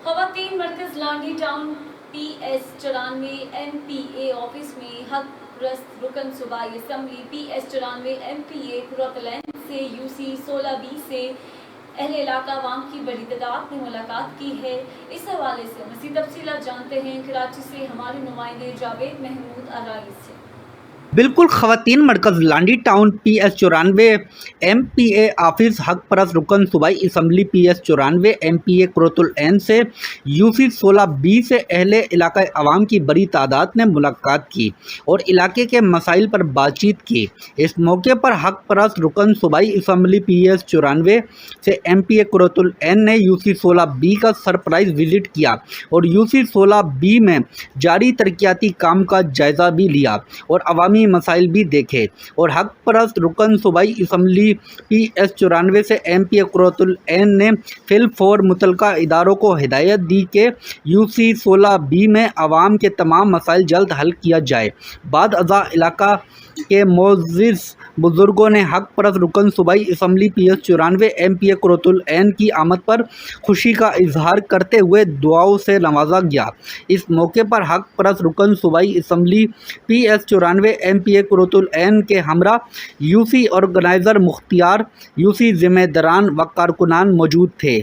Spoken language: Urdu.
خواتین مرکز Landhi town PS94 MPA office میں حق پرست رکن صوبائی اسمبلی PS94 MPA قرۃ سے UC 16B سے اہل علاقہ عوام کی بڑی تعداد نے ملاقات کی ہے۔ اس حوالے سے مزید تفصیلات جانتے ہیں کراچی سے ہمارے نمائندے جاوید محمود ارائیس سے۔ بالکل، خواتین مرکز Landhi town PS94 MPA office حق پرست رکن صوبائی اسمبلی PS94 MPA قرۃ سے UC 16B سے اہل علاقہ عوام کی بڑی تعداد نے ملاقات کی اور علاقے کے مسائل پر بات چیت کی۔ اس موقع پر حق پرست رکن صوبائی اسمبلی PS94 سے MPA قرۃ نے UC 16B کا سرپرائز وزٹ کیا اور UC 16B میں جاری ترقیاتی کام کا جائزہ بھی لیا اور عوامی مسائل بھی دیکھے اور حق پرست رکن صوبائی اسمبلی PS94 سے MPA قرۃ نے فی الفور متعلقہ اداروں کو ہدایت دی کہ UC 16B میں عوام کے تمام مسائل جلد حل کیا جائے۔ بعد ازاں علاقہ کے معزز بزرگوں نے حق پرست رکن صوبائی اسمبلی PS94 MPA قرۃ کی آمد پر خوشی کا اظہار کرتے ہوئے دعاؤں سے نوازا گیا۔ اس موقع پر حق پرست رکن صوبائی اسمبلی PS94 MPA قرۃ کے ہمراہ UC آرگنائزر مختار، UC ذمہ داران و کارکنان موجود تھے۔